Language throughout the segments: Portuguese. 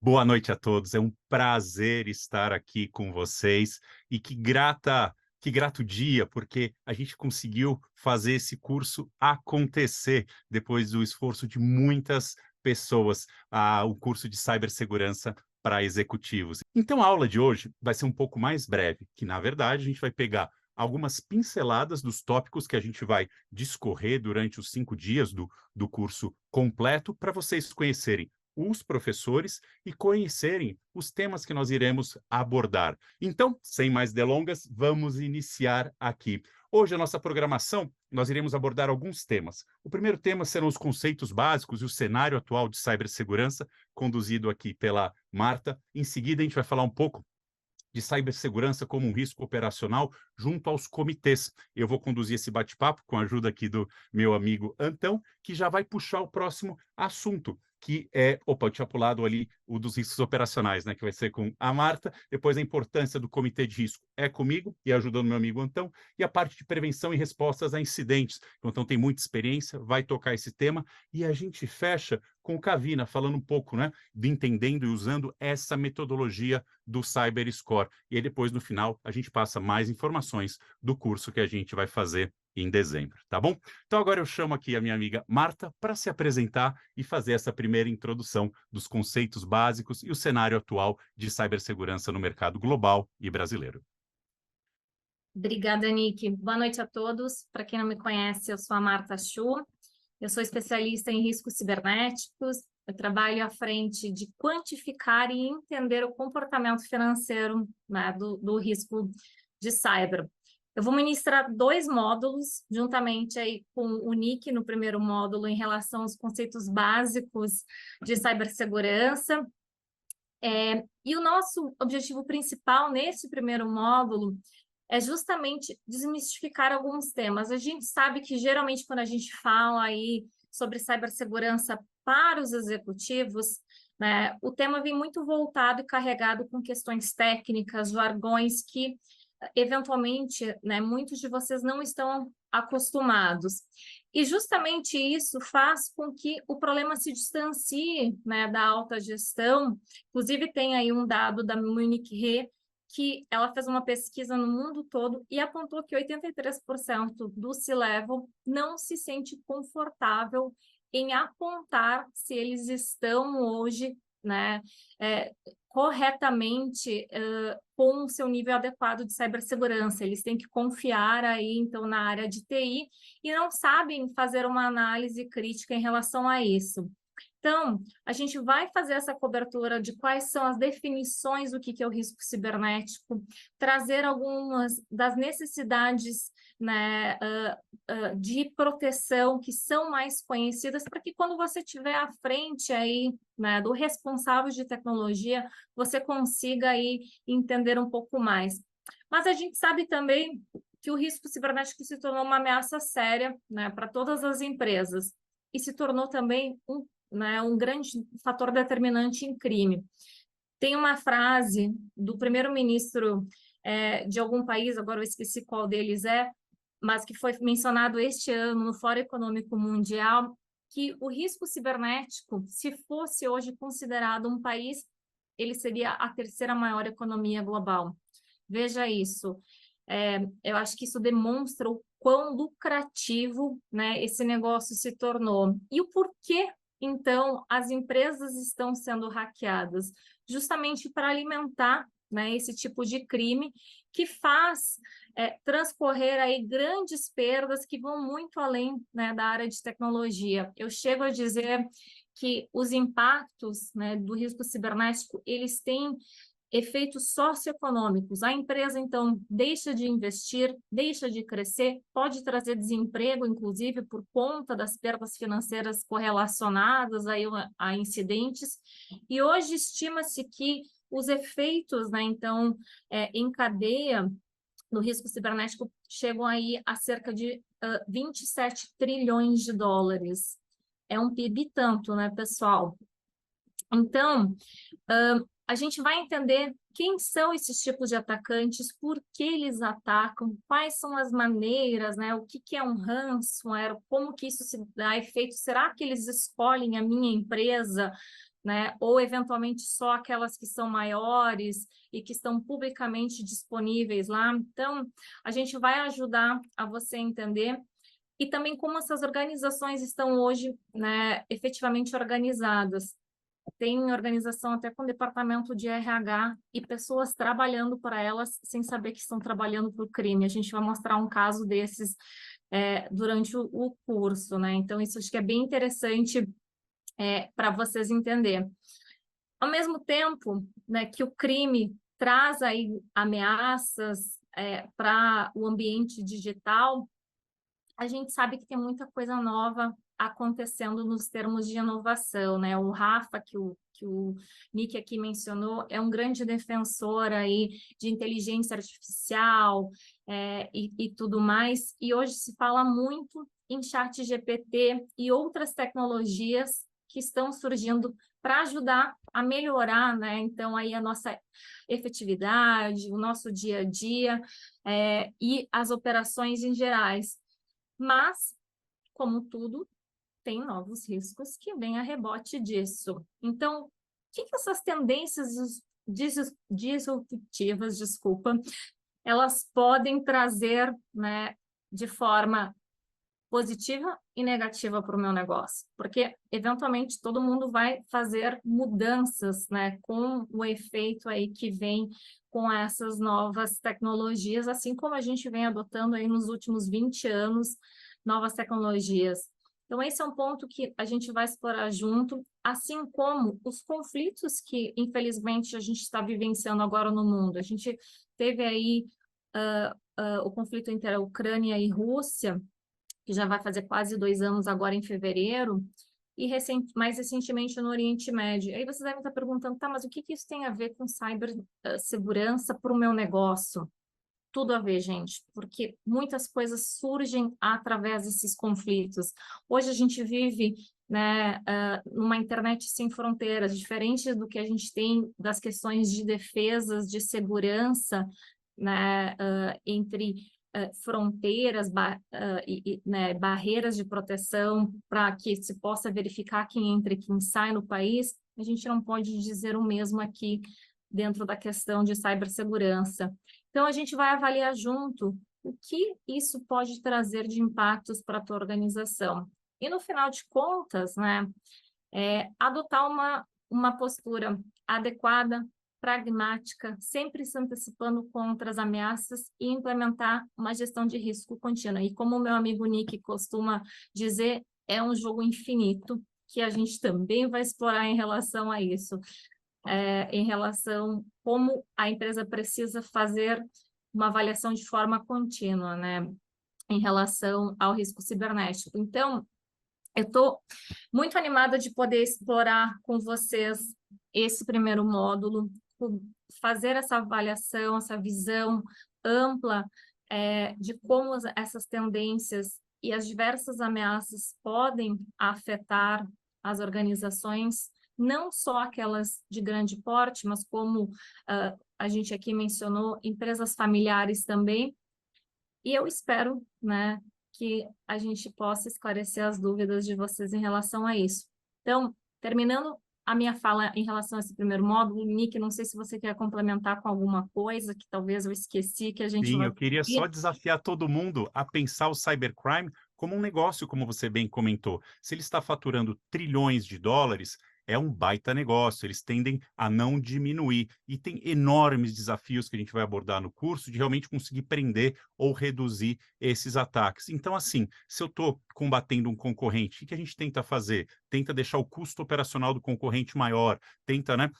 Boa noite a todos. É um prazer estar aqui com vocês e que grato dia, porque a gente conseguiu fazer esse curso acontecer depois do esforço de muitas pessoas, o curso de cibersegurança para executivos. Então, a aula de hoje vai ser um pouco mais breve, que na verdade a gente vai pegar algumas pinceladas dos tópicos que a gente vai discorrer durante os 5 dias do curso completo, para vocês conhecerem os professores e conhecerem os temas que nós iremos abordar. Então, sem mais delongas, vamos iniciar aqui. Hoje, a nossa programação, nós iremos abordar alguns temas. O primeiro tema serão os conceitos básicos e o cenário atual de cibersegurança, conduzido aqui pela Marta. Em seguida, a gente vai falar um pouco de cibersegurança como um risco operacional junto aos comitês. Eu vou conduzir esse bate-papo com a ajuda aqui do meu amigo Antão, que já vai puxar o próximo assunto, que é, eu tinha pulado ali o dos riscos operacionais, né, que vai ser com a Marta, depois a importância do comitê de risco é comigo e ajudando meu amigo Antão, e a parte de prevenção e respostas a incidentes. O Antão tem muita experiência, vai tocar esse tema, e a gente fecha com o Cavina, falando um pouco, né, de entendendo e usando essa metodologia do CyberScore. E aí depois, no final, a gente passa mais informações do curso que a gente vai fazer em dezembro, tá bom? Então agora eu chamo aqui a minha amiga Marta para se apresentar e fazer essa primeira introdução dos conceitos básicos e o cenário atual de cibersegurança no mercado global e brasileiro. Obrigada, Nick. Boa noite a todos. Para quem não me conhece, eu sou a Marta Chu. Eu sou especialista em riscos cibernéticos. Eu trabalho à frente de quantificar e entender o comportamento financeiro, né, do risco de cyber. Eu vou ministrar 2 módulos, juntamente aí com o Nick no primeiro módulo, em relação aos conceitos básicos de cibersegurança. E o nosso objetivo principal nesse primeiro módulo é justamente desmistificar alguns temas. A gente sabe que, geralmente, quando a gente fala aí sobre cibersegurança para os executivos, né, o tema vem muito voltado e carregado com questões técnicas, jargões que, eventualmente, né, muitos de vocês não estão acostumados. E justamente isso faz com que o problema se distancie, né, da alta gestão. Inclusive, tem aí um dado da Munich Re, que ela fez uma pesquisa no mundo todo e apontou que 83% do C-Level não se sente confortável em apontar se eles estão hoje, né, corretamente com o seu nível adequado de cibersegurança. Eles têm que confiar aí, então, na área de TI e não sabem fazer uma análise crítica em relação a isso. Então, a gente vai fazer essa cobertura de quais são as definições do que é o risco cibernético, trazer algumas das necessidades, né, de proteção que são mais conhecidas, para que quando você estiver à frente aí, né, do responsável de tecnologia, você consiga aí entender um pouco mais. Mas a gente sabe também que o risco cibernético se tornou uma ameaça séria, né, para todas as empresas e se tornou também um grande fator determinante em crime. Tem uma frase do primeiro-ministro de algum país, agora eu esqueci qual deles mas que foi mencionado este ano no Fórum Econômico Mundial, que o risco cibernético, se fosse hoje considerado um país, ele seria a 3ª maior economia global. Veja isso. Eu acho que isso demonstra o quão lucrativo, né, esse negócio se tornou. E o porquê, então, as empresas estão sendo hackeadas? Justamente para alimentar, né, esse tipo de crime que faz transcorrer aí grandes perdas que vão muito além, né, da área de tecnologia. Eu chego a dizer que os impactos, né, do risco cibernético, eles têm efeitos socioeconômicos. A empresa, então, deixa de investir, deixa de crescer, pode trazer desemprego, inclusive, por conta das perdas financeiras correlacionadas aí a incidentes. E hoje estima-se que os efeitos, né, então, em cadeia no risco cibernético chegam aí a cerca de 27 trilhões de dólares. É um PIB tanto, né, pessoal? Então, a gente vai entender quem são esses tipos de atacantes, por que eles atacam, quais são as maneiras, né? O que é um ransomware, como que isso se dá efeito, será que eles escolhem a minha empresa né? Ou eventualmente só aquelas que são maiores e que estão publicamente disponíveis lá. Então, a gente vai ajudar a você entender e também como essas organizações estão hoje, né, efetivamente organizadas. Tem organização até com departamento de RH e pessoas trabalhando para elas sem saber que estão trabalhando para o crime. A gente vai mostrar um caso desses durante o curso, né? Então, isso acho que é bem interessante para vocês entenderem. Ao mesmo tempo, né, que o crime traz aí ameaças para o ambiente digital, a gente sabe que tem muita coisa nova acontecendo nos termos de inovação, né? O Rafa, que o Nick aqui mencionou, é um grande defensor aí de inteligência artificial e tudo mais, e hoje se fala muito em chat GPT e outras tecnologias que estão surgindo para ajudar a melhorar, né? Então, aí a nossa efetividade, o nosso dia a dia e as operações em gerais. Mas, como tudo, tem novos riscos que vêm a rebote disso. Então, o que essas tendências disruptivas, elas podem trazer, né, de forma positiva e negativa para o meu negócio? Porque, eventualmente, todo mundo vai fazer mudanças, né, com o efeito aí que vem com essas novas tecnologias, assim como a gente vem adotando aí nos últimos 20 anos novas tecnologias. Então, esse é um ponto que a gente vai explorar junto, assim como os conflitos que, infelizmente, a gente está vivenciando agora no mundo. A gente teve aí o conflito entre a Ucrânia e Rússia, que já vai fazer quase 2 anos agora em fevereiro, e mais recentemente no Oriente Médio. Aí vocês devem estar perguntando, tá, mas o que isso tem a ver com cibersegurança para o meu negócio? Tudo a ver, gente, porque muitas coisas surgem através desses conflitos. Hoje a gente vive, né, numa internet sem fronteiras, diferente do que a gente tem das questões de defesas, de segurança, né, entre fronteiras né, barreiras de proteção para que se possa verificar quem entra e quem sai no país. A gente não pode dizer o mesmo aqui dentro da questão de cibersegurança. Então, a gente vai avaliar junto o que isso pode trazer de impactos para a tua organização. E, no final de contas, né, adotar uma postura adequada, pragmática, sempre se antecipando contra as ameaças e implementar uma gestão de risco contínua. E como o meu amigo Nick costuma dizer, é um jogo infinito que a gente também vai explorar em relação a isso. Em relação como a empresa precisa fazer uma avaliação de forma contínua, né, em relação ao risco cibernético. Então, eu estou muito animada de poder explorar com vocês esse primeiro módulo, fazer essa avaliação, essa visão ampla de como essas tendências e as diversas ameaças podem afetar as organizações, não só aquelas de grande porte, mas como a gente aqui mencionou, empresas familiares também. E eu espero, né, que a gente possa esclarecer as dúvidas de vocês em relação a isso. Então, terminando a minha fala em relação a esse primeiro módulo, Nick, não sei se você quer complementar com alguma coisa que talvez eu esqueci, que a gente Sim, vai... eu queria só desafiar todo mundo a pensar o cybercrime como um negócio, como você bem comentou. Se ele está faturando trilhões de dólares, é um baita negócio, eles tendem a não diminuir. E tem enormes desafios que a gente vai abordar no curso de realmente conseguir prender ou reduzir esses ataques. Então, assim, se eu estou combatendo um concorrente, o que a gente tenta fazer? Tenta deixar o custo operacional do concorrente maior, tenta, né,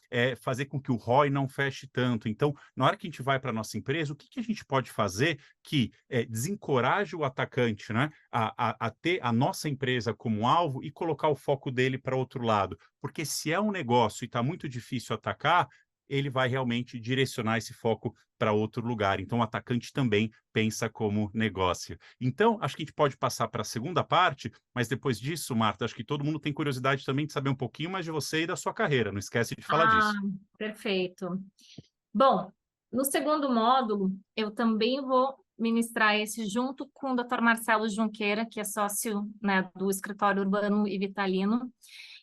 fazer com que o ROI não feche tanto. Então, na hora que a gente vai para a nossa empresa, o que a gente pode fazer que desencoraje o atacante, né, a ter a nossa empresa como alvo e colocar o foco dele para outro lado? Porque se é um negócio e está muito difícil atacar, ele vai realmente direcionar esse foco para outro lugar. Então, o atacante também pensa como negócio. Então, acho que a gente pode passar para a segunda parte, mas depois disso, Marta, acho que todo mundo tem curiosidade também de saber um pouquinho mais de você e da sua carreira. Não esquece de falar disso. Perfeito. Bom, no segundo módulo, eu também vou ministrar esse junto com o Dr. Marcelo Junqueira, que é sócio, né, do Escritório Urbano e Vitalino.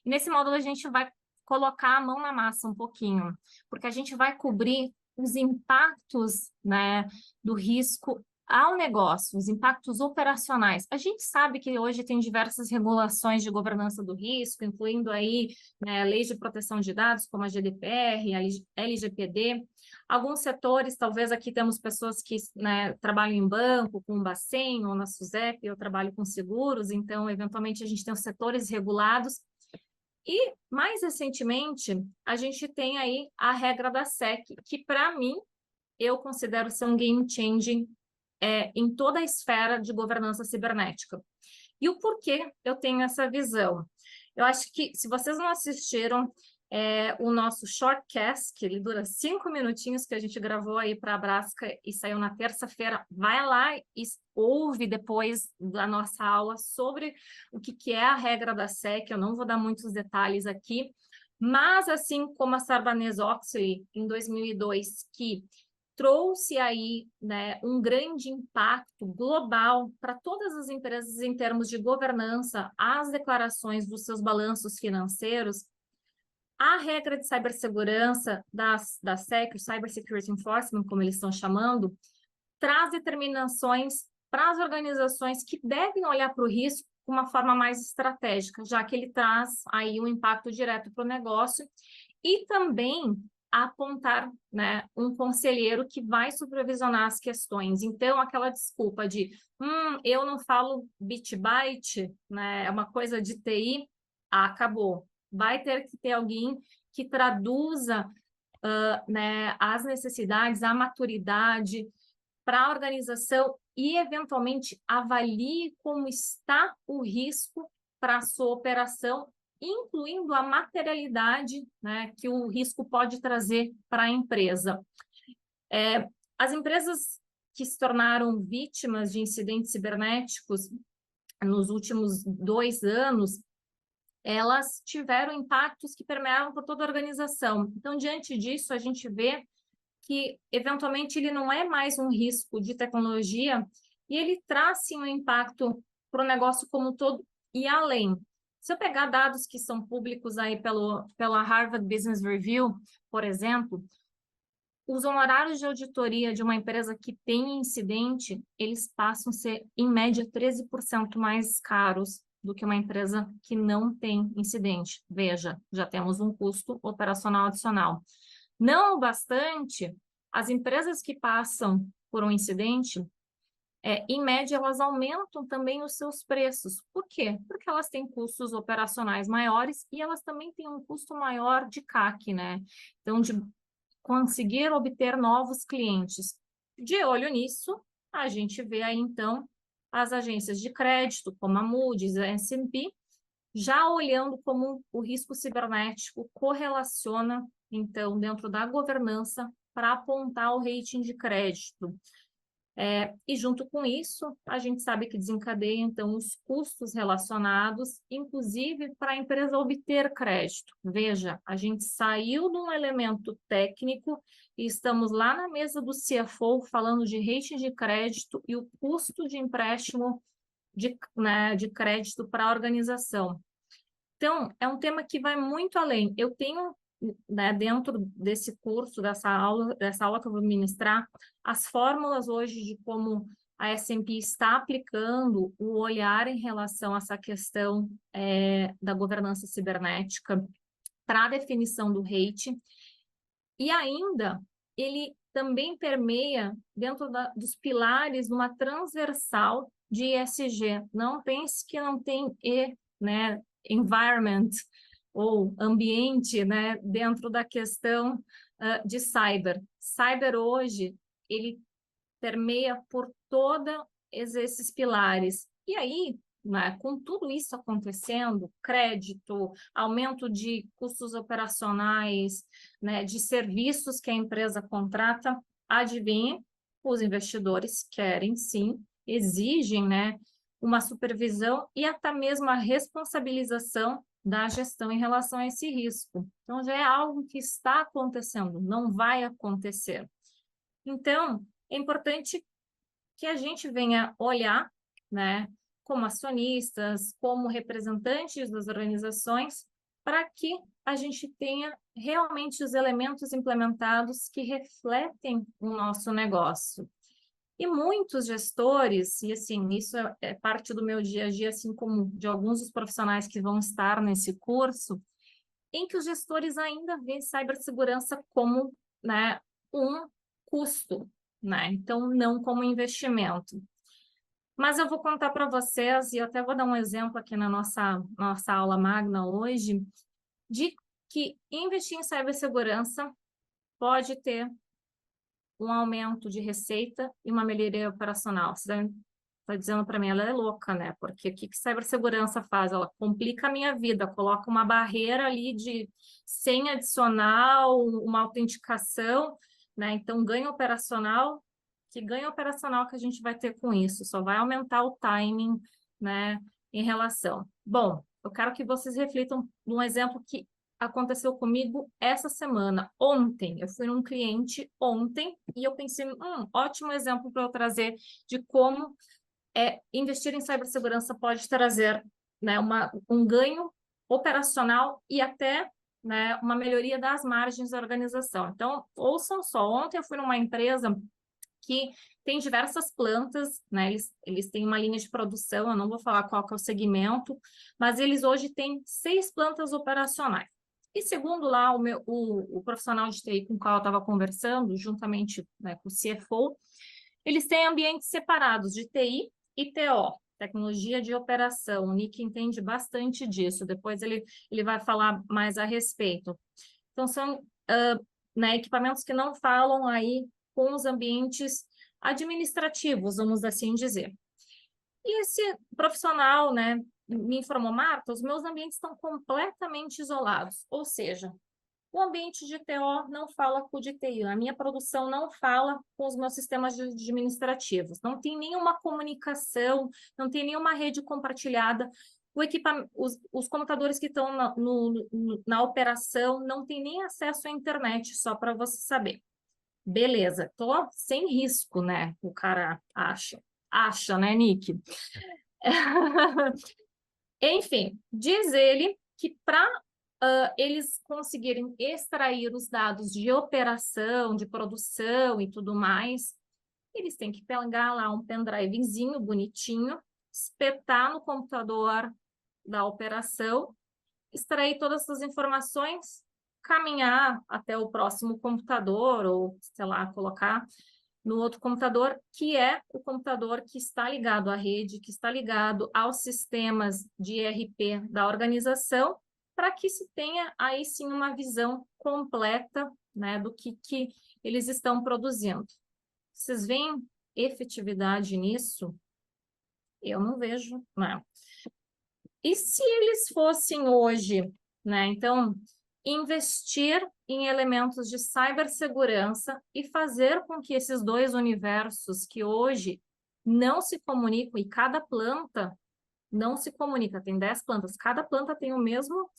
E nesse módulo a gente vai colocar a mão na massa um pouquinho, porque a gente vai cobrir os impactos, né, do risco ao negócio, os impactos operacionais. A gente sabe que hoje tem diversas regulações de governança do risco, incluindo aí, né, leis de proteção de dados, como a GDPR, a LGPD. Alguns setores, talvez aqui temos pessoas que, né, trabalham em banco, com o Bacen ou na SUSEP, eu trabalho com seguros, então, eventualmente, a gente tem os setores regulados. E, mais recentemente, a gente tem aí a regra da SEC, que, para mim, eu considero ser um game changing em toda a esfera de governança cibernética. E o porquê eu tenho essa visão? Eu acho que, se vocês não assistiram o nosso shortcast, que ele dura 5 minutinhos, que a gente gravou aí para a Brasca e saiu na terça-feira, vai lá e ouve depois da nossa aula sobre o que é a regra da SEC. Eu não vou dar muitos detalhes aqui, mas assim como a Sarbanes-Oxley, em 2002, que trouxe aí, né, um grande impacto global para todas as empresas em termos de governança, as declarações dos seus balanços financeiros, a regra de cibersegurança da SEC, o Cyber Security Enforcement, como eles estão chamando, traz determinações para as organizações que devem olhar para o risco de uma forma mais estratégica, já que ele traz aí um impacto direto para o negócio e também apontar, né, um conselheiro que vai supervisionar as questões. Então, aquela desculpa de eu não falo bit byte, né, é uma coisa de TI, acabou. Vai ter que ter alguém que traduza né, as necessidades, a maturidade para a organização e, eventualmente, avalie como está o risco para a sua operação, incluindo a materialidade, né, que o risco pode trazer para a empresa. As empresas que se tornaram vítimas de incidentes cibernéticos nos últimos 2 anos, elas tiveram impactos que permeavam por toda a organização. Então, diante disso, a gente vê que, eventualmente, ele não é mais um risco de tecnologia e ele traz, sim, um impacto para o negócio como um todo e além. Se eu pegar dados que são públicos aí pela Harvard Business Review, por exemplo, os honorários de auditoria de uma empresa que tem incidente, eles passam a ser, em média, 13% mais caros do que uma empresa que não tem incidente. Veja, já temos um custo operacional adicional. Não bastante, as empresas que passam por um incidente, em média, elas aumentam também os seus preços. Por quê? Porque elas têm custos operacionais maiores e elas também têm um custo maior de CAC, né? Então, de conseguir obter novos clientes. De olho nisso, a gente vê aí, então, as agências de crédito, como a Moody's, a S&P, já olhando como o risco cibernético correlaciona, então, dentro da governança para apontar o rating de crédito. E junto com isso, a gente sabe que desencadeia, então, os custos relacionados, inclusive para a empresa obter crédito. Veja, a gente saiu de um elemento técnico e estamos lá na mesa do CFO falando de rating de crédito e o custo de empréstimo de crédito para a organização. Então, é um tema que vai muito além. Eu tenho, né, dentro desse curso, dessa aula que eu vou ministrar, as fórmulas hoje de como a S&P está aplicando o olhar em relação a essa questão da governança cibernética para a definição do rating. E ainda, ele também permeia dentro dos pilares de uma transversal de ESG. Não pense que não tem né, environment ou ambiente, né, dentro da questão de cyber. Cyber hoje, ele permeia por todos esses pilares. E aí, né, com tudo isso acontecendo, crédito, aumento de custos operacionais, né, de serviços que a empresa contrata, adivinhe, os investidores querem sim, exigem, né, uma supervisão e até mesmo a responsabilização da gestão em relação a esse risco. Então, já é algo que está acontecendo, não vai acontecer. Então, é importante que a gente venha olhar, né, como acionistas, como representantes das organizações, para que a gente tenha realmente os elementos implementados que refletem o nosso negócio. E muitos gestores, e assim, isso é parte do meu dia a dia, assim como de alguns dos profissionais que vão estar nesse curso, em que os gestores ainda veem cibersegurança como, né, um custo, né? Então, não como investimento. Mas eu vou contar para vocês, e eu até vou dar um exemplo aqui na nossa aula magna hoje, de que investir em cibersegurança pode ter um aumento de receita e uma melhoria operacional. Você está dizendo para mim, ela é louca, né? Porque o que cibersegurança faz? Ela complica a minha vida, coloca uma barreira ali de senha adicional, uma autenticação, né? Então, ganho operacional, que ganho operacional que a gente vai ter com isso? Só vai aumentar o timing, né, em relação. Bom, eu quero que vocês reflitam num exemplo que aconteceu comigo essa semana, ontem. Eu fui num cliente ontem e eu pensei, ótimo exemplo para eu trazer de como investir em cibersegurança pode trazer, né, um ganho operacional e até, né, uma melhoria das margens da organização. Então, ouçam só, ontem eu fui numa empresa que tem diversas plantas, né? Eles têm uma linha de produção, eu não vou falar qual que é o segmento, mas eles hoje têm 6 plantas operacionais. E segundo lá o profissional de TI com o qual eu estava conversando, juntamente, né, com o CFO, eles têm ambientes separados de TI e TO, tecnologia de operação. O Nick entende bastante disso, depois ele vai falar mais a respeito. Então, são né, equipamentos que não falam aí com os ambientes administrativos, vamos assim dizer. E esse profissional, né, me informou, Marta, os meus ambientes estão completamente isolados, ou seja, o ambiente de TO não fala com o de TI, a minha produção não fala com os meus sistemas administrativos, não tem nenhuma comunicação, não tem nenhuma rede compartilhada, os computadores que estão na operação não tem nem acesso à internet, só para você saber. Beleza, tô sem risco, né? O cara acha, né, Nick? Enfim, diz ele que para eles conseguirem extrair os dados de operação, de produção e tudo mais, eles têm que pegar lá um pendrivezinho bonitinho, espetar no computador da operação, extrair todas essas informações, caminhar até o próximo computador, ou, sei lá, colocar no outro computador, que é o computador que está ligado à rede, que está ligado aos sistemas de ERP da organização, para que se tenha aí sim uma visão completa, né, do que eles estão produzindo. Vocês veem efetividade nisso? Eu não vejo, não. E se eles fossem hoje, né? Então, investir em elementos de cibersegurança e fazer com que esses dois universos que hoje não se comunicam, e cada planta não se comunica, tem 10 plantas, cada planta tem o mesmo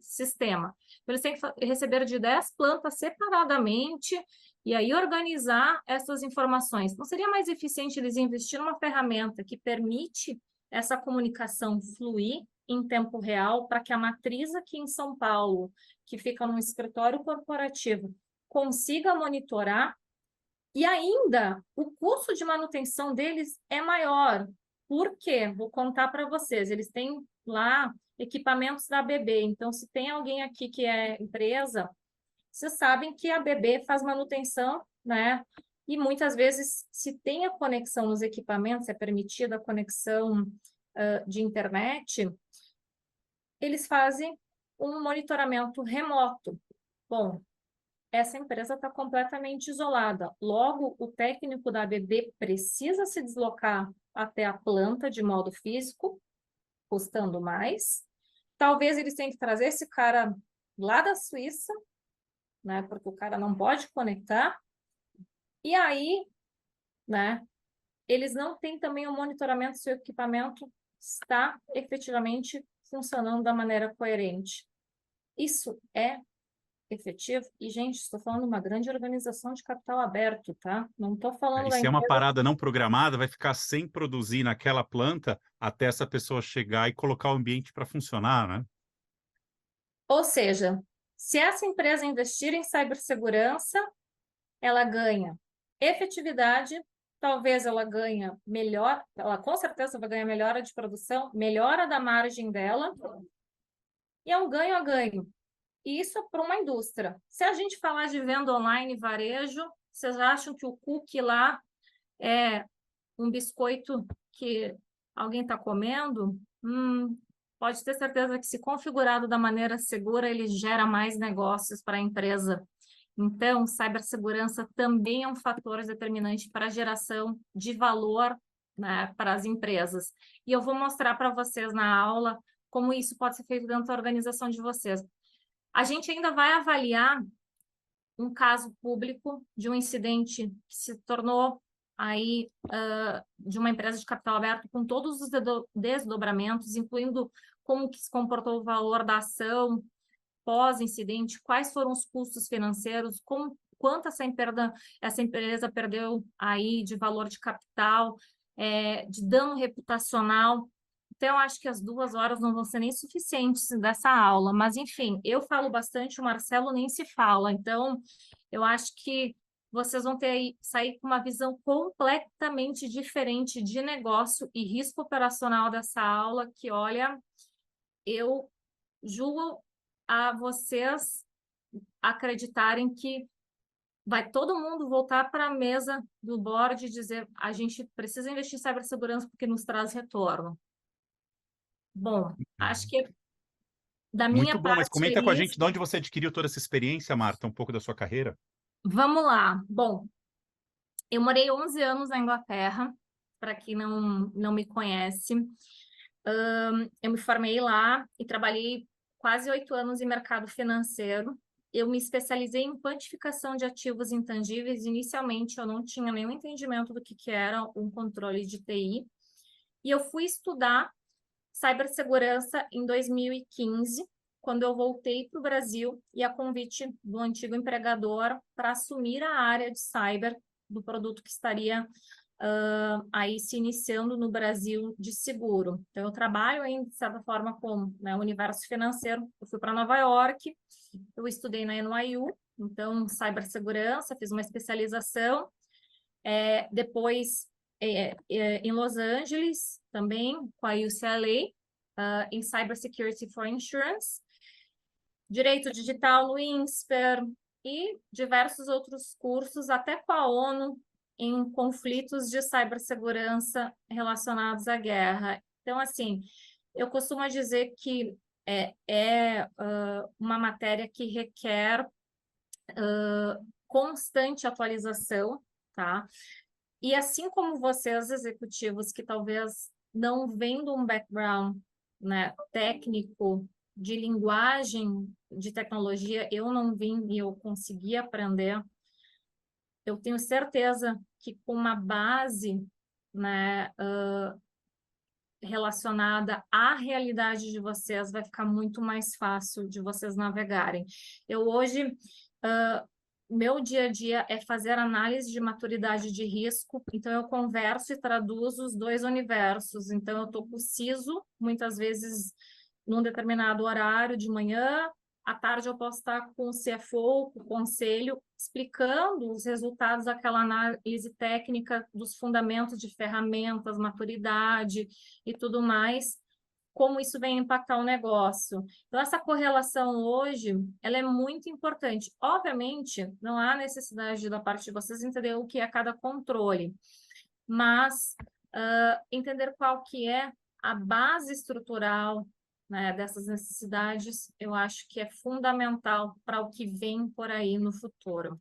sistema. Então, eles têm que receber de 10 plantas separadamente e aí organizar essas informações. Não seria mais eficiente eles investirem numa ferramenta que permite essa comunicação fluir em tempo real para que a matriz aqui em São Paulo, que fica num escritório corporativo, consiga monitorar e ainda o custo de manutenção deles é maior. Por quê? Vou contar para vocês. Eles têm lá equipamentos da ABB. Então, se tem alguém aqui que é empresa, vocês sabem que a ABB faz manutenção, né? E muitas vezes, se tem a conexão nos equipamentos, é permitida a conexão de internet, eles fazem um monitoramento remoto. Bom, essa empresa está completamente isolada. Logo, o técnico da ABB precisa se deslocar até a planta de modo físico, custando mais. Talvez eles tenham que trazer esse cara lá da Suíça, né, porque o cara não pode conectar. E aí, né, eles não têm também o monitoramento se o equipamento está efetivamente funcionando da maneira coerente. Isso é efetivo. E, gente, estou falando de uma grande organização de capital aberto, tá? Não estou falando E da se é uma empresa. parada não programada, vai ficar sem produzir naquela planta até essa pessoa chegar e colocar o ambiente para funcionar, né? Ou seja, Se essa empresa investir em cibersegurança, ela ganha efetividade, talvez ela ganhe melhor, ela com certeza vai ganhar melhora de produção, melhora da margem dela, e é um ganho a ganho. E isso para uma indústria. Se a gente falar de venda online e varejo, vocês acham que o cookie lá é um biscoito que alguém está comendo? Pode ter certeza que, se configurado da maneira segura, ele gera mais negócios para a empresa. Então, cibersegurança também é um fator determinante para a geração de valor, né, para as empresas. E eu vou mostrar para vocês na aula como isso pode ser feito dentro da organização de vocês. A gente ainda vai avaliar um caso público de um incidente que se tornou aí de uma empresa de capital aberto, com todos os desdobramentos, incluindo como que se comportou o valor da ação pós-incidente, quais foram os custos financeiros, quanto essa empresa perdeu aí de valor de capital, de dano reputacional. Então, eu acho que as 2 horas não vão ser nem suficientes dessa aula, mas, enfim, eu falo bastante, o Marcelo nem se fala, então, eu acho que vocês vão sair com uma visão completamente diferente de negócio e risco operacional dessa aula, que, olha, eu julgo a vocês acreditarem que vai todo mundo voltar para a mesa do board e dizer: a gente precisa investir em cibersegurança porque nos traz retorno. Bom, acho que da minha Muito bom, mas parte comenta é com a isso. gente de onde você adquiriu toda essa experiência, Marta, um pouco da sua carreira. Vamos lá. Bom, eu morei 11 anos na Inglaterra, para quem não me conhece. Eu me formei lá e trabalhei quase 8 anos em mercado financeiro. Eu me especializei em quantificação de ativos intangíveis. Inicialmente, eu não tinha nenhum entendimento do que era um controle de TI. E eu fui estudar cibersegurança em 2015, quando eu voltei para o Brasil e a convite do antigo empregador para assumir a área de cyber do produto que estaria aí se iniciando no Brasil de seguro. Então, eu trabalho aí, de certa forma, com, né, o universo financeiro. Eu fui para Nova York, eu estudei na NYU, então, cibersegurança, fiz uma especialização. Depois, em Los Angeles, também, com a UCLA, em Cybersecurity for Insurance, Direito Digital no INSPER e diversos outros cursos, até com a ONU, em conflitos de cibersegurança relacionados à guerra. Então, assim, eu costumo dizer que uma matéria que requer constante atualização, tá? E assim como vocês, executivos, que talvez não vendo um background, né, técnico, de linguagem, de tecnologia, eu não vim e eu consegui aprender, eu tenho certeza que com uma base, né, relacionada à realidade de vocês, vai ficar muito mais fácil de vocês navegarem. Eu hoje, meu dia a dia é fazer análise de maturidade de risco, então eu converso e traduzo os dois universos. Então, eu estou com o CISO, muitas vezes num determinado horário de manhã, à tarde eu posso estar com o CFO, com o conselho, explicando os resultados daquela análise técnica dos fundamentos de ferramentas, maturidade e tudo mais, como isso vem impactar o negócio. Então, essa correlação hoje, ela é muito importante. Obviamente, não há necessidade da parte de vocês entender o que é cada controle, mas entender qual que é a base estrutural, né, dessas necessidades, eu acho que é fundamental para o que vem por aí no futuro.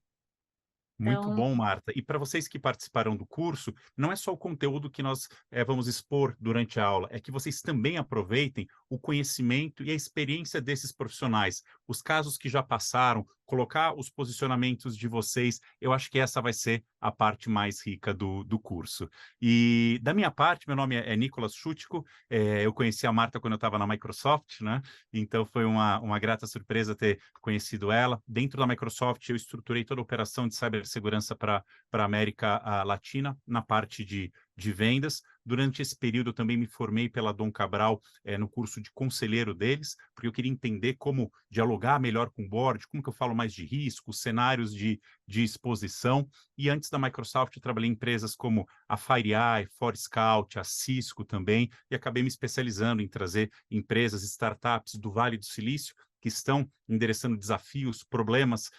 Muito Então, bom, Marta. E para vocês que participaram do curso, não é só o conteúdo que nós vamos expor durante a aula, é que vocês também aproveitem o conhecimento e a experiência desses profissionais, os casos que já passaram, colocar os posicionamentos de vocês. Eu acho que essa vai ser a parte mais rica do curso. E da minha parte, meu nome é Nicolas Schutiko, eu conheci a Marta quando eu estava na Microsoft, né? Então foi uma grata surpresa ter conhecido ela. Dentro da Microsoft, eu estruturei toda a operação de cibersegurança para a América Latina, na parte de de vendas. Durante esse período, eu também me formei pela Dom Cabral, no curso de conselheiro deles, porque eu queria entender como dialogar melhor com o board, como que eu falo mais de risco, cenários de exposição. E antes da Microsoft, eu trabalhei em empresas como a FireEye, Forescout, a Cisco também, e acabei me especializando em trazer empresas, startups do Vale do Silício, que estão endereçando desafios, problemas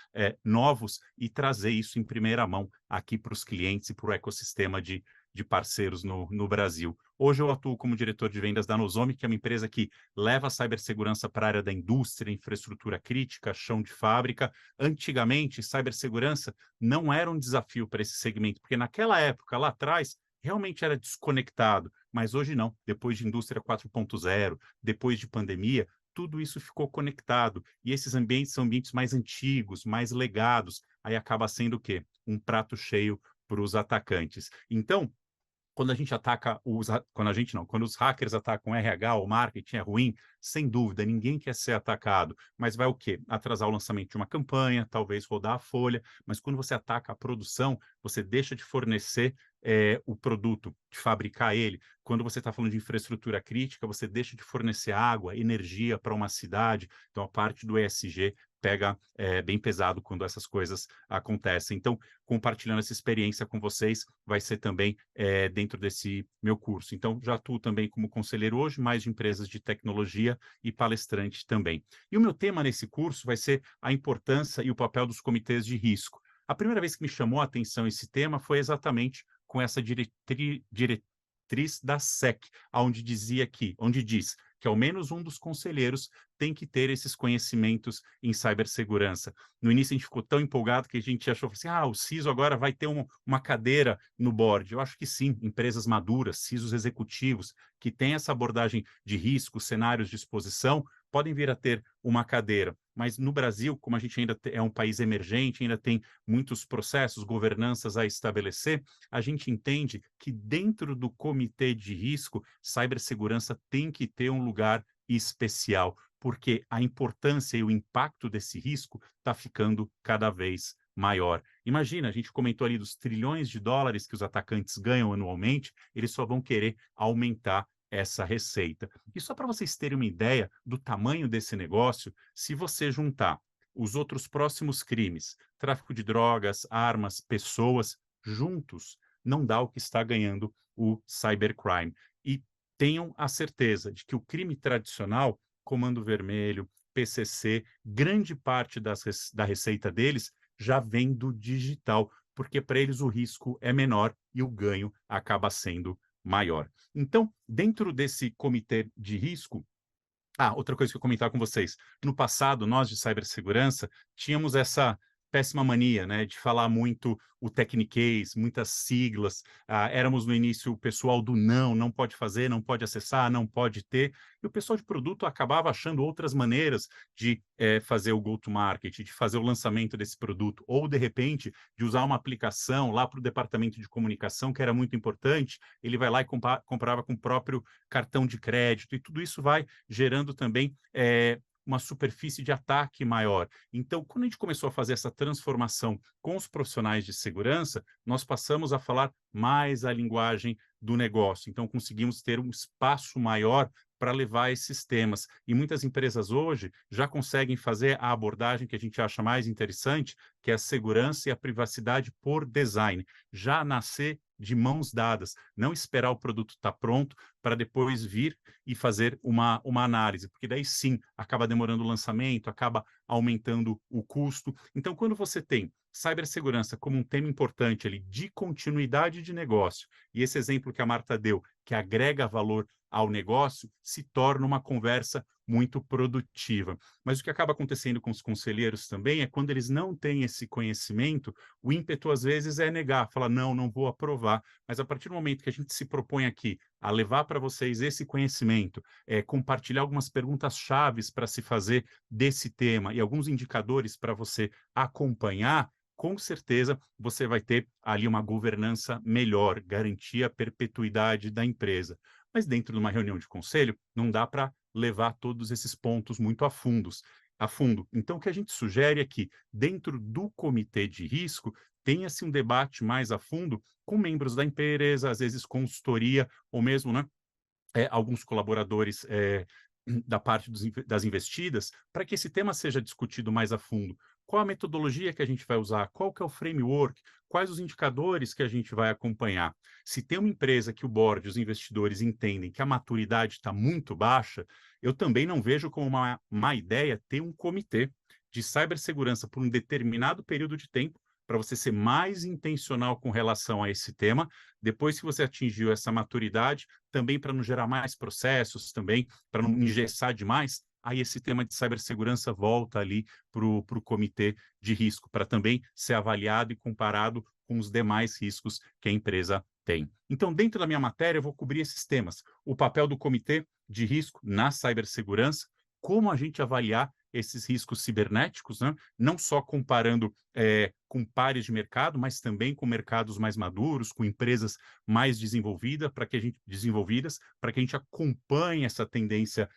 novos, e trazer isso em primeira mão aqui para os clientes e para o ecossistema de parceiros no Brasil. Hoje eu atuo como diretor de vendas da Nozomi, que é uma empresa que leva a cibersegurança para a área da indústria, infraestrutura crítica, chão de fábrica. Antigamente, cibersegurança não era um desafio para esse segmento, porque naquela época, lá atrás, realmente era desconectado, mas hoje não. Depois de indústria 4.0, depois de pandemia, tudo isso ficou conectado. E esses ambientes são ambientes mais antigos, mais legados. Aí acaba sendo o quê? Um prato cheio para os atacantes. Então, quando a gente ataca quando os hackers atacam RH ou marketing é ruim, sem dúvida, ninguém quer ser atacado, mas vai o quê? Atrasar o lançamento de uma campanha, talvez rodar a folha, mas quando você ataca a produção, você deixa de fornecer o produto, de fabricar ele. Quando você está falando de infraestrutura crítica, você deixa de fornecer água, energia para uma cidade, então a parte do ESG pega bem pesado quando essas coisas acontecem. Então, compartilhando essa experiência com vocês, vai ser também dentro desse meu curso. Então, já atuo também como conselheiro hoje, mais de empresas de tecnologia e palestrante também. E o meu tema nesse curso vai ser a importância e o papel dos comitês de risco. A primeira vez que me chamou a atenção esse tema foi exatamente com essa diretriz da SEC, onde diz que ao menos um dos conselheiros tem que ter esses conhecimentos em cibersegurança. No início a gente ficou tão empolgado que a gente achou assim, o CISO agora vai ter uma cadeira no board. Eu acho que sim, empresas maduras, CISOs executivos, que têm essa abordagem de risco, cenários de exposição, podem vir a ter uma cadeira. Mas no Brasil, como a gente ainda é um país emergente, ainda tem muitos processos, governanças a estabelecer, a gente entende que dentro do comitê de risco, cibersegurança tem que ter um lugar especial, porque a importância e o impacto desse risco está ficando cada vez maior. Imagina, a gente comentou ali dos trilhões de dólares que os atacantes ganham anualmente, eles só vão querer aumentar essa receita. E só para vocês terem uma ideia do tamanho desse negócio, se você juntar os outros próximos crimes, tráfico de drogas, armas, pessoas, juntos, não dá o que está ganhando o cybercrime. E tenham a certeza de que o crime tradicional, Comando Vermelho, PCC, grande parte da receita deles já vem do digital, porque para eles o risco é menor e o ganho acaba sendo maior. Então, dentro desse comitê de risco, outra coisa que eu comentar com vocês. No passado, nós de cibersegurança tínhamos essa péssima mania, né, de falar muito o techniquez, muitas siglas. Éramos no início o pessoal do não pode fazer, não pode acessar, não pode ter. E o pessoal de produto acabava achando outras maneiras de fazer o go-to-market, de fazer o lançamento desse produto, ou de repente de usar uma aplicação lá para o departamento de comunicação, que era muito importante. Ele vai lá e comprava com o próprio cartão de crédito, e tudo isso vai gerando também uma superfície de ataque maior. Então, quando a gente começou a fazer essa transformação com os profissionais de segurança, nós passamos a falar mais a linguagem do negócio. Então, conseguimos ter um espaço maior para levar esses temas. E muitas empresas hoje já conseguem fazer a abordagem que a gente acha mais interessante, que é a segurança e a privacidade por design. Já nascer de mãos dadas, não esperar o produto estar pronto para depois vir e fazer uma análise, porque daí sim, acaba demorando o lançamento, acaba aumentando o custo. Então, quando você tem cibersegurança como um tema importante ali de continuidade de negócio, e esse exemplo que a Marta deu, que agrega valor ao negócio, se torna uma conversa muito produtiva. Mas o que acaba acontecendo com os conselheiros também é quando eles não têm esse conhecimento, o ímpeto às vezes é negar, falar, não vou aprovar. Mas a partir do momento que a gente se propõe aqui a levar para vocês esse conhecimento, compartilhar algumas perguntas chaves para se fazer desse tema e alguns indicadores para você acompanhar, com certeza você vai ter ali uma governança melhor, garantir a perpetuidade da empresa. Mas dentro de uma reunião de conselho, não dá para levar todos esses pontos muito a fundo. Então, o que a gente sugere é que, dentro do comitê de risco, tenha-se um debate mais a fundo com membros da empresa, às vezes consultoria, ou mesmo, né, alguns colaboradores da parte das investidas, para que esse tema seja discutido mais a fundo. Qual a metodologia que a gente vai usar? Qual que é o framework? Quais os indicadores que a gente vai acompanhar? Se tem uma empresa que o board, os investidores entendem que a maturidade está muito baixa, eu também não vejo como uma má ideia ter um comitê de cibersegurança por um determinado período de tempo, para você ser mais intencional com relação a esse tema. Depois que você atingiu essa maturidade, também para não gerar mais processos, também para não engessar demais, aí esse tema de cibersegurança volta ali para o comitê de risco, para também ser avaliado e comparado com os demais riscos que a empresa tem. Então, dentro da minha matéria, eu vou cobrir esses temas. O papel do comitê de risco na cibersegurança, como a gente avaliar esses riscos cibernéticos, né? Não só comparando com pares de mercado, mas também com mercados mais maduros, com empresas mais desenvolvidas, para que a gente acompanhe essa tendência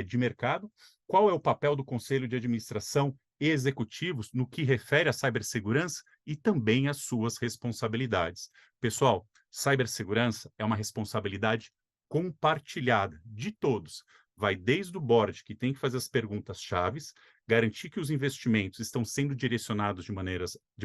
de mercado. Qual é o papel do Conselho de Administração e executivos no que refere à cibersegurança e também as suas responsabilidades. Pessoal, cibersegurança é uma responsabilidade compartilhada de todos. Vai desde o board, que tem que fazer as perguntas chaves, garantir que os investimentos estão sendo direcionados de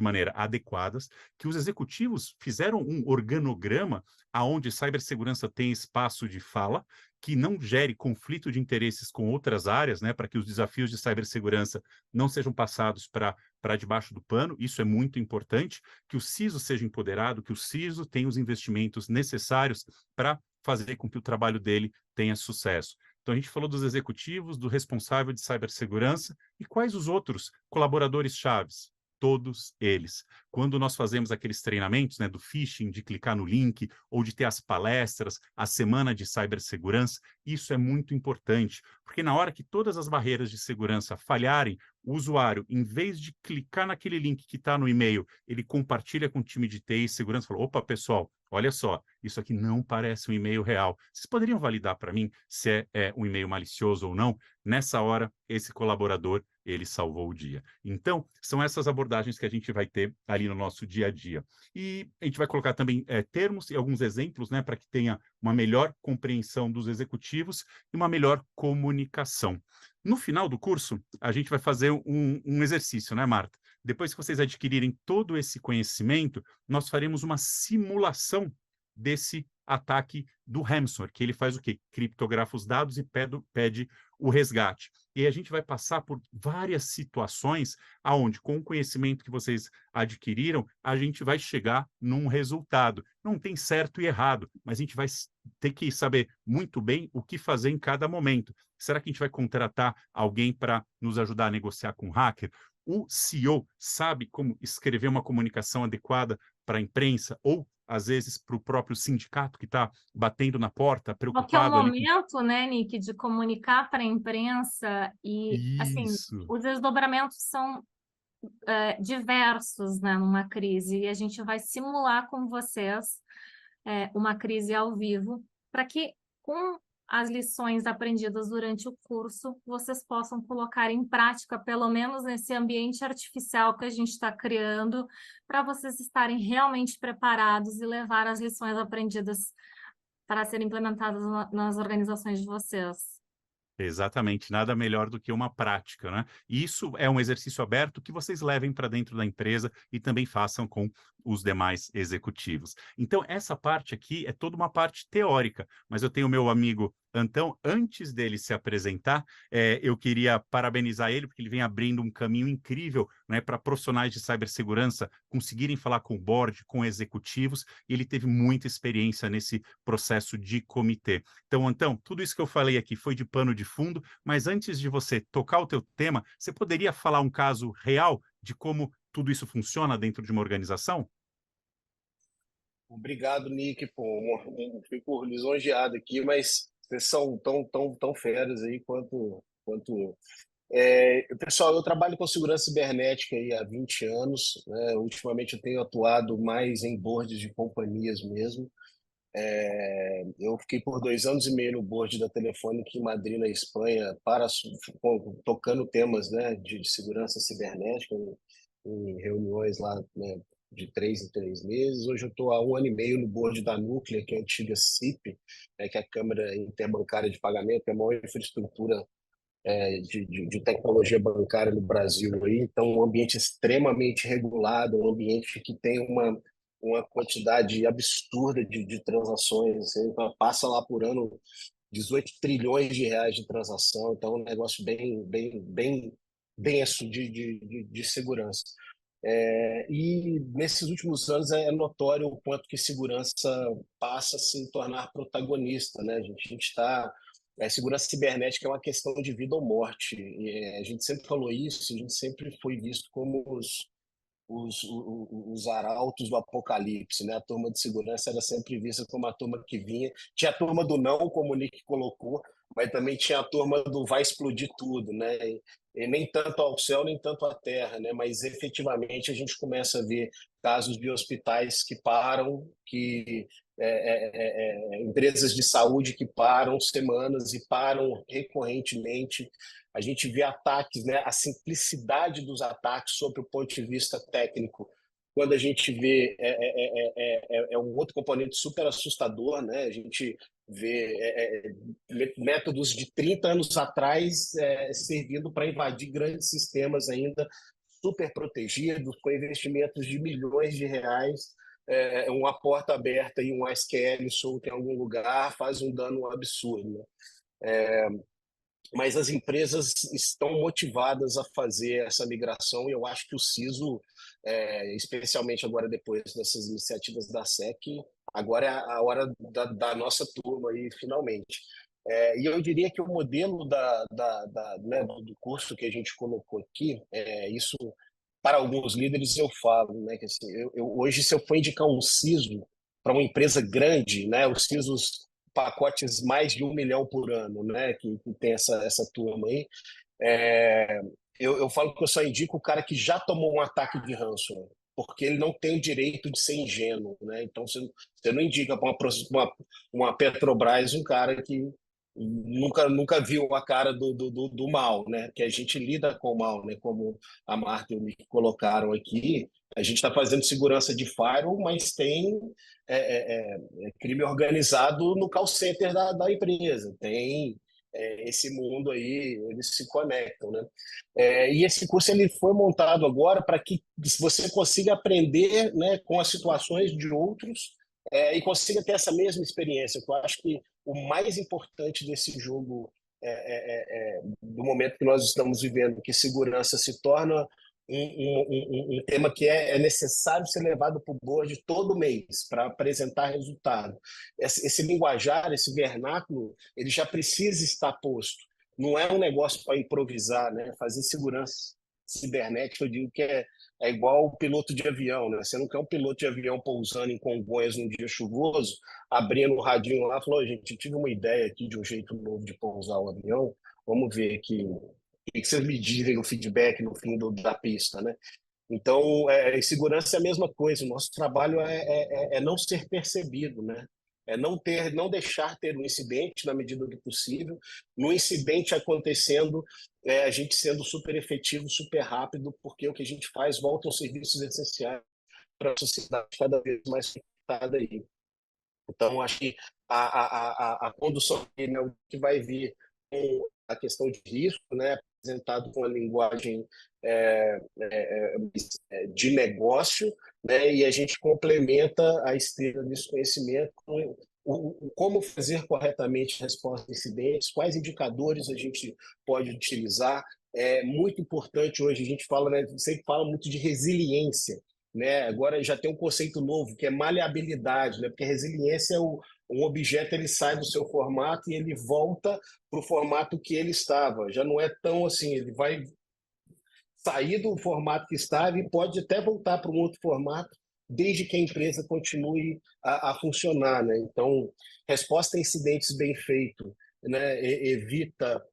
maneira adequadas, que os executivos fizeram um organograma aonde cibersegurança tem espaço de fala, que não gere conflito de interesses com outras áreas, né, para que os desafios de cibersegurança não sejam passados para debaixo do pano. Isso é muito importante, que o CISO seja empoderado, que o CISO tenha os investimentos necessários para fazer com que o trabalho dele tenha sucesso. Então, a gente falou dos executivos, do responsável de cibersegurança e quais os outros colaboradores chaves? Todos eles. Quando nós fazemos aqueles treinamentos, né, do phishing, de clicar no link, ou de ter as palestras, a semana de cibersegurança, isso é muito importante, porque na hora que todas as barreiras de segurança falharem, o usuário, em vez de clicar naquele link que está no e-mail, ele compartilha com o time de TI e segurança, fala, opa, pessoal, olha só, isso aqui não parece um e-mail real. Vocês poderiam validar para mim se é um e-mail malicioso ou não? Nessa hora, esse colaborador, ele salvou o dia. Então, são essas abordagens que a gente vai ter ali no nosso dia a dia. E a gente vai colocar também termos e alguns exemplos, né, para que tenha uma melhor compreensão dos executivos e uma melhor comunicação. No final do curso, a gente vai fazer um exercício, né, Marta? Depois que vocês adquirirem todo esse conhecimento, nós faremos uma simulação desse ataque do ransomware, que ele faz o quê? Criptografa os dados e pede o resgate. E a gente vai passar por várias situações aonde, com o conhecimento que vocês adquiriram, a gente vai chegar num resultado. Não tem certo e errado, mas a gente vai ter que saber muito bem o que fazer em cada momento. Será que a gente vai contratar alguém para nos ajudar a negociar com o hacker? O CEO sabe como escrever uma comunicação adequada para a imprensa ou, às vezes, para o próprio sindicato que está batendo na porta, Qual que é o preocupado ali com... momento, né, Nick, de comunicar para a imprensa e, assim, Isso, os desdobramentos são diversos, né, numa crise, e a gente vai simular com vocês uma crise ao vivo, para que, com as lições aprendidas durante o curso, vocês possam colocar em prática, pelo menos nesse ambiente artificial que a gente está criando, para vocês estarem realmente preparados e levar as lições aprendidas para serem implementadas nas organizações de vocês. exatamente, nada melhor do que uma prática, né? E isso é um exercício aberto que vocês levem para dentro da empresa e também façam com os demais executivos. Então, essa parte aqui é toda uma parte teórica, mas eu tenho meu amigo Antão, antes dele se apresentar, eu queria parabenizar ele, porque ele vem abrindo um caminho incrível, né, para profissionais de cibersegurança conseguirem falar com o board, com executivos, e ele teve muita experiência nesse processo de comitê. Então, Antão, tudo isso que eu falei aqui foi de pano de fundo, mas antes de você tocar o teu tema, você poderia falar um caso real de como tudo isso funciona dentro de uma organização? Obrigado, Nick. Pô, fico lisonjeado aqui, mas vocês são tão feras aí quanto. Pessoal, eu trabalho com segurança cibernética aí há 20 anos, né? Ultimamente eu tenho atuado mais em boards de companhias mesmo. Eu fiquei por 2 anos e meio no board da Telefônica em Madrid, na Espanha, tocando temas, né, de segurança cibernética em reuniões lá, né, de 3 em 3 meses. Hoje eu estou há 1 ano e meio no board da Núclea, que é a antiga CIP, que é a Câmara Interbancária de Pagamento, que é a maior infraestrutura de tecnologia bancária no Brasil. Aí. Então, um ambiente extremamente regulado, um ambiente que tem uma quantidade absurda de transações. Assim, então, passa lá por ano 18 trilhões de reais de transação, então é um negócio bem denso de segurança. E nesses últimos anos é notório o quanto que segurança passa a se tornar protagonista, né? A gente está segurança cibernética é uma questão de vida ou morte. E a gente sempre falou isso, a gente sempre foi visto como os arautos do apocalipse, né? A turma de segurança era sempre vista como a turma que vinha. Tinha a turma do não, como o Nick colocou, mas também tinha a turma do vai explodir tudo, né? E nem tanto ao céu, nem tanto à terra, né? Mas efetivamente a gente começa a ver casos de hospitais que param, empresas de saúde que param semanas e param recorrentemente. A gente vê ataques, né, a simplicidade dos ataques sob o ponto de vista técnico. Quando a gente vê um outro componente super assustador, né? A gente vê métodos de 30 anos atrás servindo para invadir grandes sistemas ainda super protegidos, com investimentos de milhões de reais. Uma porta aberta e um SQL solto em algum lugar faz um dano absurdo, né? Mas as empresas estão motivadas a fazer essa migração e eu acho que o CISO, especialmente agora depois dessas iniciativas da SEC, agora é a hora da nossa turma aí, finalmente. E eu diria que o modelo né, do curso que a gente colocou aqui, isso para alguns líderes eu falo, né, que assim, hoje se eu for indicar um CISO para uma empresa grande, né, os CISOs pacotes mais de 1 milhão por ano, né? Que tem essa turma aí. Eu falo que eu só indico o cara que já tomou um ataque de ransomware, porque ele não tem o direito de ser ingênuo, né? Então você não indica para uma Petrobras um cara que nunca viu a cara do mal, né? Que a gente lida com o mal, né? Como a Marta e o Nick colocaram aqui, a gente está fazendo segurança de firewall, mas tem crime organizado no call center da empresa. Tem esse mundo aí, eles se conectam, né? E esse curso ele foi montado agora para que você consiga aprender, né, com as situações de outros e consiga ter essa mesma experiência. Eu acho que o mais importante desse jogo do momento que nós estamos vivendo, que segurança se torna um tema que é necessário ser levado para o board todo mês para apresentar resultado. Esse linguajar, esse vernáculo, ele já precisa estar posto. Não é um negócio para improvisar, né? Fazer segurança cibernética, eu digo que é igual o piloto de avião, né? Você não quer um piloto de avião pousando em Congonhas num dia chuvoso, abrindo o radinho lá, falou, gente, tive uma ideia aqui de um jeito novo de pousar o avião, vamos ver aqui que vocês me dizem o feedback no fim da pista, né? Então, segurança é a mesma coisa. O nosso trabalho é não ser percebido, né? É não deixar ter um incidente na medida do possível. No incidente acontecendo, a gente sendo super efetivo, super rápido, porque o que a gente faz volta aos serviços essenciais para a sociedade cada vez mais conectada aí. Então, acho que a condução né, o que vai vir com a questão de risco, né, apresentado com a linguagem de negócio, né, e a gente complementa a esteira desse conhecimento com como fazer corretamente a resposta a incidentes, quais indicadores a gente pode utilizar. É muito importante hoje, a gente fala, né, sempre fala muito de resiliência, né? Agora já tem um conceito novo que é maleabilidade, né? Porque resiliência é um objeto, ele sai do seu formato e ele volta para o formato que ele estava. Já não é tão assim, ele vai sair do formato que estava e pode até voltar para um outro formato, desde que a empresa continue a funcionar, né? Então, resposta a incidentes bem feito, né? Evita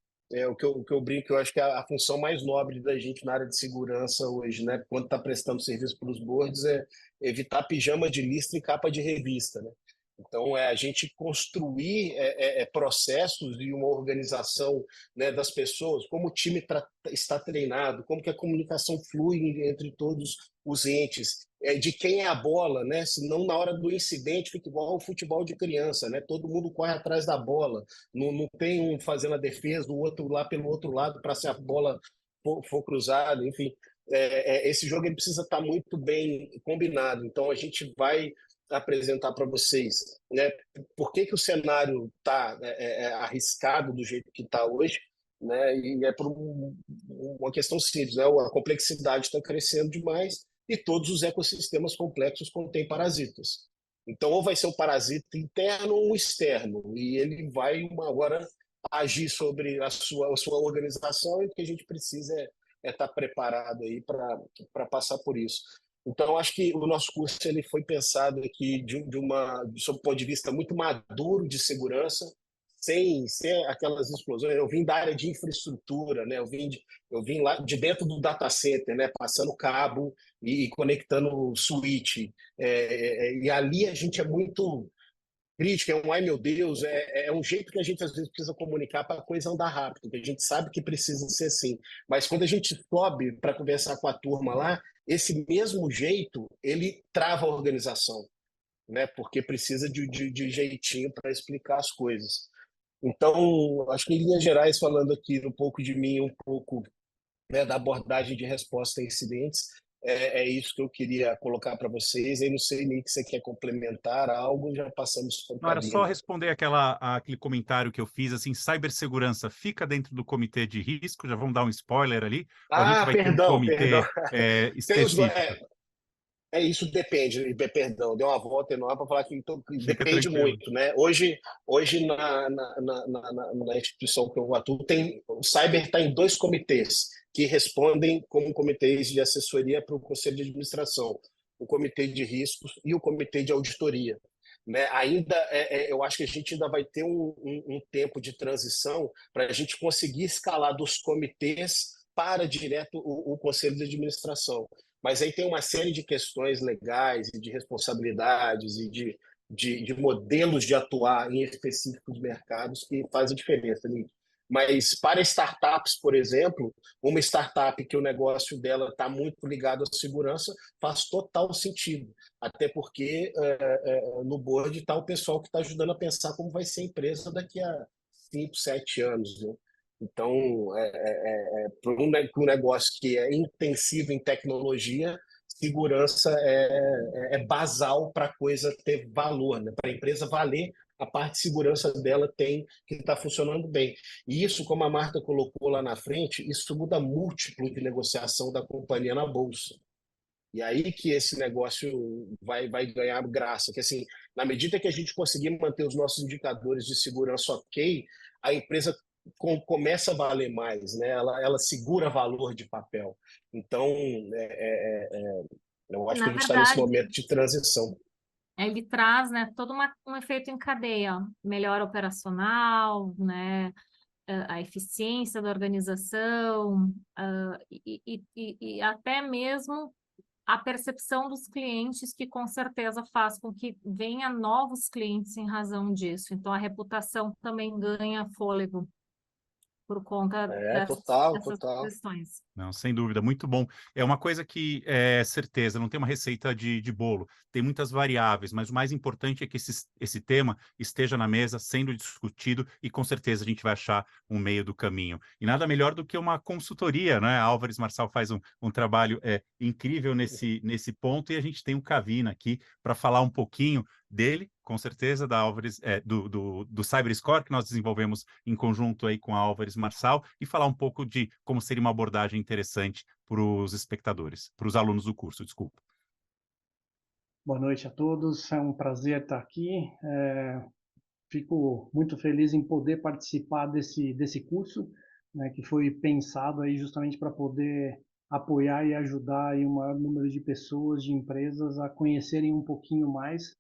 o que eu brinco, eu acho que a função mais nobre da gente na área de segurança hoje, né? Quando está prestando serviço para os boards, é evitar pijama de lista e capa de revista, né? Então, a gente construir processos e uma organização, né, das pessoas, como o time está treinado, como que a comunicação flui entre todos os entes, de quem é a bola, né? Senão na hora do incidente fica igual ao futebol de criança, né? Todo mundo corre atrás da bola, não tem um fazendo a defesa, o outro lá pelo outro lado para se a bola for cruzada, enfim. Esse jogo ele precisa estar muito bem combinado. Então a gente vai apresentar para vocês, né? Por que o cenário está arriscado do jeito que está hoje, né? E é por uma questão simples, né? A complexidade está crescendo demais e todos os ecossistemas complexos contêm parasitas. Então, ou vai ser um parasita interno ou um externo, e ele vai agora agir sobre a sua organização, e o que a gente precisa é estar preparado aí para passar por isso. Então, acho que o nosso curso ele foi pensado aqui sob o ponto de vista muito maduro de segurança, sem aquelas explosões. Eu vim da área de infraestrutura, né? Eu vim lá de dentro do data center, né? Passando cabo e conectando switch. E ali a gente é muito crítico, ai meu Deus, é um jeito que a gente às vezes precisa comunicar para a coisa andar rápido, que a gente sabe que precisa ser assim. Mas quando a gente sobe para conversar com a turma lá, esse mesmo jeito, ele trava a organização, né? Porque precisa de jeitinho para explicar as coisas. Então, acho que em linhas gerais, falando aqui um pouco de mim, um pouco, né, da abordagem de resposta a incidentes, é isso que eu queria colocar para vocês. Eu não sei, Nick, se você quer complementar algo, já passamos para o Não, era só cabine. responder aquele comentário que eu fiz, assim, cibersegurança fica dentro do comitê de risco, já vamos dar um spoiler ali, ou a gente vai ter um Perdão. comitê Tem os, específico? isso depende, perdão, deu uma volta enorme para falar que então, Fica depende tranquilo. muito, né? Hoje na instituição que eu atuo, o Cyber está em 2 comitês que respondem como comitês de assessoria para o Conselho de Administração, o Comitê de Riscos e o Comitê de Auditoria. Né? Ainda, eu acho que a gente ainda vai ter um tempo de transição para a gente conseguir escalar dos comitês para direto o Conselho de Administração. Mas aí tem uma série de questões legais e de responsabilidades e de modelos de atuar em específicos mercados que fazem diferença, né? Mas para startups, por exemplo, uma startup que o negócio dela está muito ligado à segurança faz total sentido. Até porque no board está o pessoal que está ajudando a pensar como vai ser a empresa daqui a 5, 7 anos, né? Então, para um negócio que é intensivo em tecnologia, segurança é basal para a coisa ter valor, né? Para a empresa valer, a parte de segurança dela tem que estar funcionando bem. E isso, como a Marta colocou lá na frente, isso muda múltiplo de negociação da companhia na bolsa. E aí que esse negócio vai ganhar graça, que assim, na medida que a gente conseguir manter os nossos indicadores de segurança ok, a empresa começa a valer mais, né? Ela segura valor de papel. Então, eu acho que Na a gente está nesse verdade, momento de transição. ele traz, né, todo um efeito em cadeia, melhora operacional, né, a eficiência da organização, e até mesmo a percepção dos clientes, que com certeza faz com que venha novos clientes em razão disso. Então, a reputação também ganha fôlego por conta Total, dessas total. questões. Não, sem dúvida, muito bom. É uma coisa que é certeza, não tem uma receita de bolo, tem muitas variáveis, mas o mais importante é que esse tema esteja na mesa, sendo discutido, e com certeza a gente vai achar um meio do caminho. E nada melhor do que uma consultoria, né? A Álvares Marçal faz um trabalho incrível nesse ponto, e a gente tem o Cavina aqui para falar um pouquinho dele, com certeza, da Álvares, do CyberScore, que nós desenvolvemos em conjunto aí com a Álvares Marçal, e falar um pouco de como seria uma abordagem interessante para os espectadores, para os alunos do curso, desculpa. Boa noite a todos, é um prazer estar aqui. Fico muito feliz em poder participar desse curso, né, que foi pensado aí justamente para poder apoiar e ajudar aí o maior número de pessoas, de empresas a conhecerem um pouquinho mais,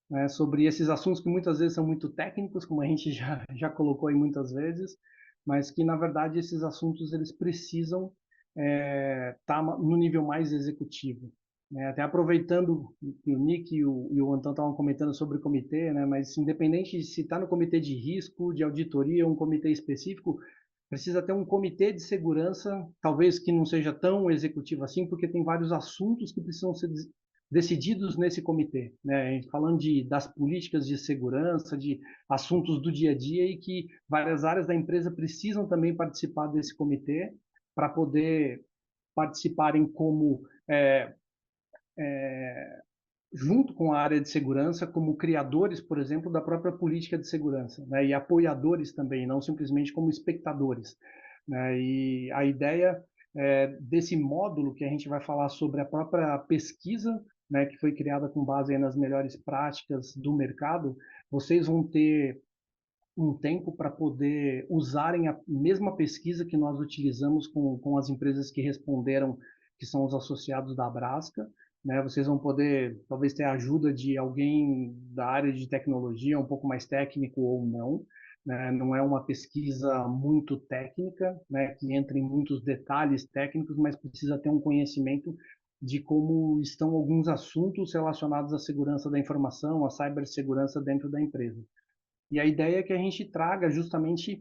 né, sobre esses assuntos que muitas vezes são muito técnicos, como a gente já colocou aí muitas vezes, mas que na verdade esses assuntos eles precisam estar no nível mais executivo. Né? Até aproveitando que o Nick e o Antão estavam comentando sobre o comitê, né? Mas independente de se está no comitê de risco, de auditoria, um comitê específico, precisa ter um comitê de segurança, talvez que não seja tão executivo assim, porque tem vários assuntos que precisam ser decididos nesse comitê, né? Falando das políticas de segurança, de assuntos do dia a dia e que várias áreas da empresa precisam também participar desse comitê para poder participarem como junto com a área de segurança, como criadores, por exemplo, da própria política de segurança, né? E apoiadores também, não simplesmente como espectadores, né? E a ideia desse módulo que a gente vai falar sobre a própria pesquisa, né, que foi criada com base nas melhores práticas do mercado, vocês vão ter um tempo para poder usarem a mesma pesquisa que nós utilizamos com as empresas que responderam, que são os associados da Abrasca, né? Vocês vão poder, talvez, ter a ajuda de alguém da área de tecnologia, um pouco mais técnico ou não, né? Não é uma pesquisa muito técnica, né, que entra em muitos detalhes técnicos, mas precisa ter um conhecimento de como estão alguns assuntos relacionados à segurança da informação, à cibersegurança dentro da empresa. E a ideia é que a gente traga justamente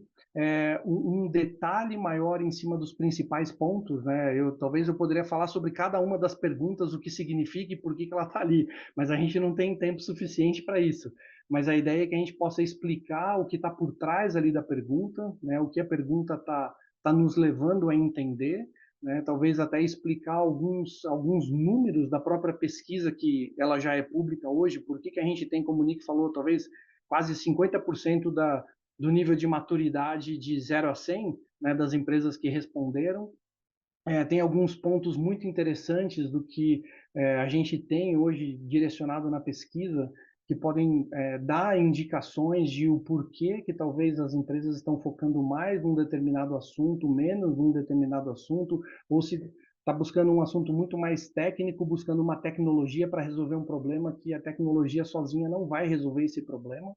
um detalhe maior em cima dos principais pontos, né? Talvez eu poderia falar sobre cada uma das perguntas, o que significa e por que ela está ali, mas a gente não tem tempo suficiente para isso. Mas a ideia é que a gente possa explicar o que está por trás ali da pergunta, né? O que a pergunta tá nos levando a entender, né? Talvez até explicar alguns números da própria pesquisa que ela já é pública hoje, por que a gente tem, como o Nick falou, talvez quase 50% do nível de maturidade de 0 a 100, né, das empresas que responderam. Tem alguns pontos muito interessantes do que a gente tem hoje direcionado na pesquisa, que podem dar indicações de o porquê que talvez as empresas estão focando mais num determinado assunto, menos num determinado assunto, ou se está buscando um assunto muito mais técnico, buscando uma tecnologia para resolver um problema que a tecnologia sozinha não vai resolver esse problema,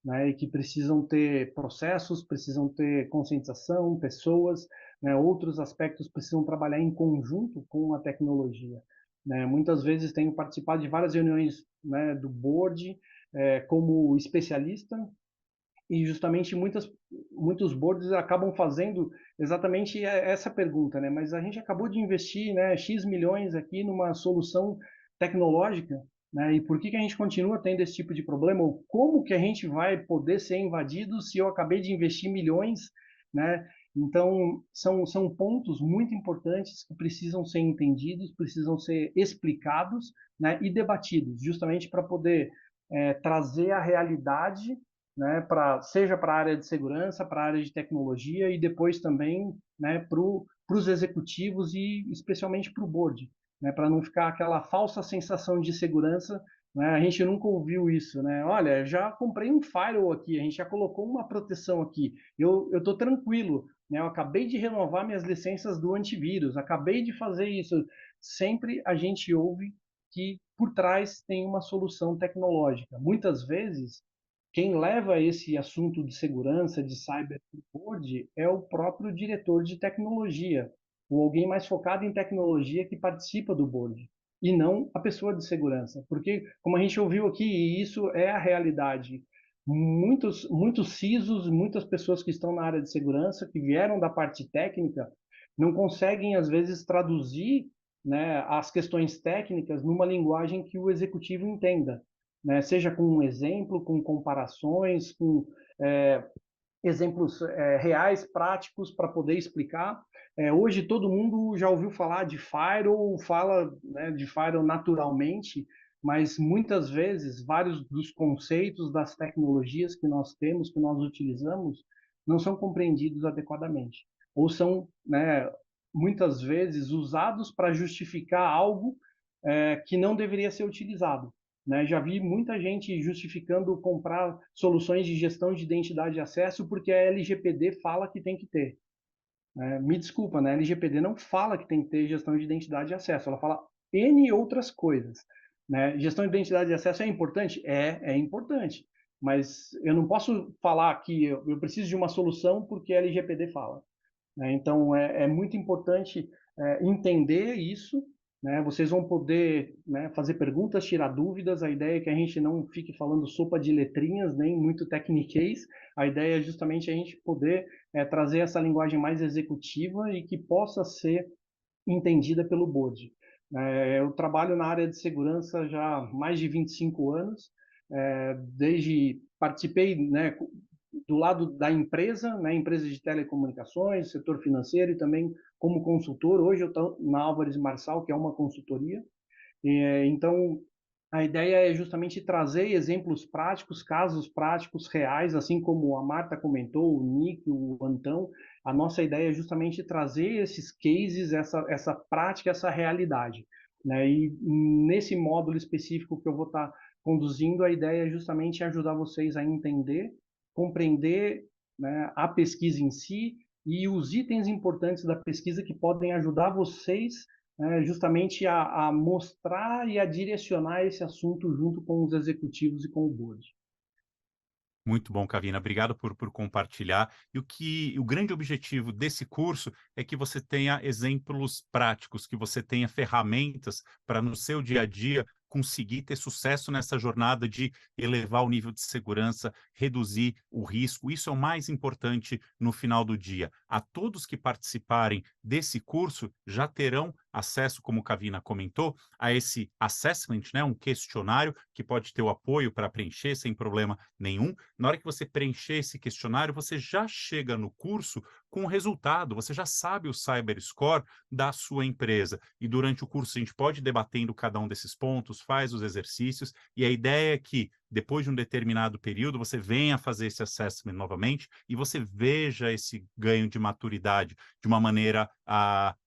né? E que precisam ter processos, precisam ter conscientização, pessoas, né? Outros aspectos precisam trabalhar em conjunto com a tecnologia, né? Muitas vezes tenho participado de várias reuniões, né, do board, como especialista, e justamente muitos boards acabam fazendo exatamente essa pergunta, né? Mas a gente acabou de investir, né, X milhões aqui numa solução tecnológica, né? E por que a gente continua tendo esse tipo de problema? Ou como que a gente vai poder ser invadido se eu acabei de investir milhões, né? Então, são pontos muito importantes que precisam ser entendidos, precisam ser explicados, né, e debatidos, justamente para poder trazer a realidade, né, seja para a área de segurança, para a área de tecnologia e depois também, né, para os executivos e especialmente para o board, né, para não ficar aquela falsa sensação de segurança, né? A gente nunca ouviu isso, né? Olha, já comprei um firewall aqui, a gente já colocou uma proteção aqui, eu estou tranquilo, né? Eu acabei de renovar minhas licenças do antivírus, acabei de fazer isso. Sempre a gente ouve que por trás tem uma solução tecnológica. Muitas vezes quem leva esse assunto de segurança, de cyberboard, é o próprio diretor de tecnologia, ou alguém mais focado em tecnologia que participa do board, e não a pessoa de segurança. Porque, como a gente ouviu aqui, e isso é a realidade, muitos CISOs, muitas pessoas que estão na área de segurança, que vieram da parte técnica, não conseguem, às vezes, traduzir, né, as questões técnicas numa linguagem que o executivo entenda, né? Seja com um exemplo, com comparações, com exemplos reais, práticos, para poder explicar. Hoje todo mundo já ouviu falar de firewall, fala, né, de firewall naturalmente, mas muitas vezes vários dos conceitos das tecnologias que nós temos, que nós utilizamos, não são compreendidos adequadamente. Ou são, né, muitas vezes usados para justificar algo que não deveria ser utilizado, né? Já vi muita gente justificando comprar soluções de gestão de identidade e acesso porque a LGPD fala que tem que ter. Me desculpa, né? A LGPD não fala que tem que ter gestão de identidade e acesso, ela fala N outras coisas, né? Gestão de identidade e acesso é importante? É importante, mas eu não posso falar que eu preciso de uma solução porque a LGPD fala, né? Então, é muito importante entender isso, né? Vocês vão poder, né, fazer perguntas, tirar dúvidas. A ideia é que a gente não fique falando sopa de letrinhas, nem muito tecniquez. A ideia é justamente a gente poder trazer essa linguagem mais executiva e que possa ser entendida pelo board. Eu trabalho na área de segurança já há mais de 25 anos, participei, né, do lado da empresa, né, empresa de telecomunicações, setor financeiro e também como consultor. Hoje eu estou na Álvares Marçal, que é uma consultoria. Então, a ideia é justamente trazer exemplos práticos, casos práticos reais, assim como a Marta comentou, o Nick, o Antão. A nossa ideia é justamente trazer esses cases, essa prática, essa realidade, né? E nesse módulo específico que eu vou estar conduzindo, a ideia é justamente ajudar vocês a entender, compreender, né, a pesquisa em si e os itens importantes da pesquisa que podem ajudar vocês, justamente a mostrar e a direcionar esse assunto junto com os executivos e com o board. Muito bom, Cavina. Obrigado por compartilhar. E o grande objetivo desse curso é que você tenha exemplos práticos, que você tenha ferramentas para, no seu dia a dia, conseguir ter sucesso nessa jornada de elevar o nível de segurança, reduzir o risco. Isso é o mais importante no final do dia. A todos que participarem desse curso já terão acesso, como o Cavina comentou, a esse assessment, né, um questionário que pode ter o apoio para preencher sem problema nenhum. Na hora que você preencher esse questionário, você já chega no curso com o resultado, você já sabe o Cyber Score da sua empresa. E durante o curso a gente pode ir debatendo cada um desses pontos, faz os exercícios, e a ideia é que depois de um determinado período, você venha fazer esse assessment novamente e você veja esse ganho de maturidade de uma maneira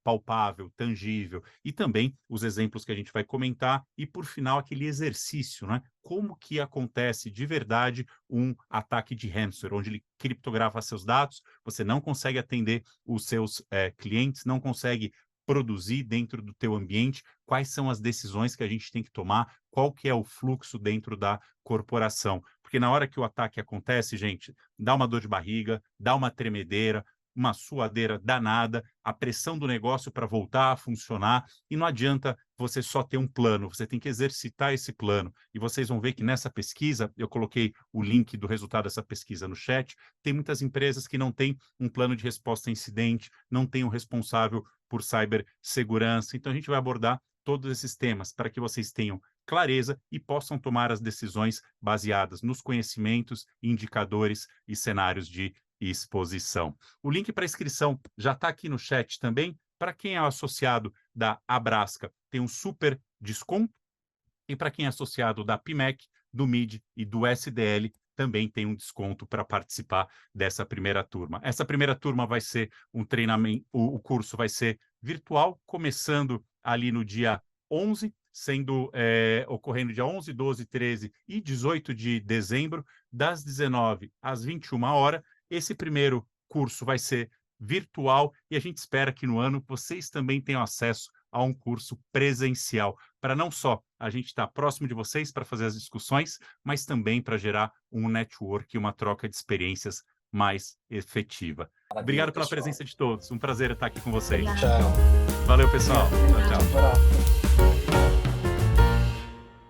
palpável, tangível, e também os exemplos que a gente vai comentar, e por final aquele exercício, né? Como que acontece de verdade um ataque de ransomware, onde ele criptografa seus dados, você não consegue atender os seus clientes, não consegue produzir dentro do teu ambiente, quais são as decisões que a gente tem que tomar, qual que é o fluxo dentro da corporação. Porque na hora que o ataque acontece, gente, dá uma dor de barriga, dá uma tremedeira, uma suadeira danada, a pressão do negócio para voltar a funcionar, e não adianta você só ter um plano, você tem que exercitar esse plano. E vocês vão ver que nessa pesquisa, eu coloquei o link do resultado dessa pesquisa no chat, tem muitas empresas que não têm um plano de resposta a incidente, não tem um responsável por cibersegurança. Então, a gente vai abordar todos esses temas para que vocês tenham clareza e possam tomar as decisões baseadas nos conhecimentos, indicadores e cenários de exposição. O link para inscrição já está aqui no chat também. Para quem é associado da Abrasca, tem um super desconto. E para quem é associado da PMEC, do MID e do SDL, também tem um desconto para participar dessa primeira turma. Essa primeira turma vai ser um treinamento, o curso vai ser virtual, começando ali no dia 11, ocorrendo dia 11, 12, 13 e 18 de dezembro, das 19 às 21 horas. Esse primeiro curso vai ser virtual e a gente espera que no ano vocês também tenham acesso a um curso presencial, para não só a gente estar próximo de vocês para fazer as discussões, mas também para gerar um network e uma troca de experiências mais efetiva. Obrigado pela presença de todos. Um prazer estar aqui com vocês. Tchau. Valeu, pessoal. Tchau, tchau.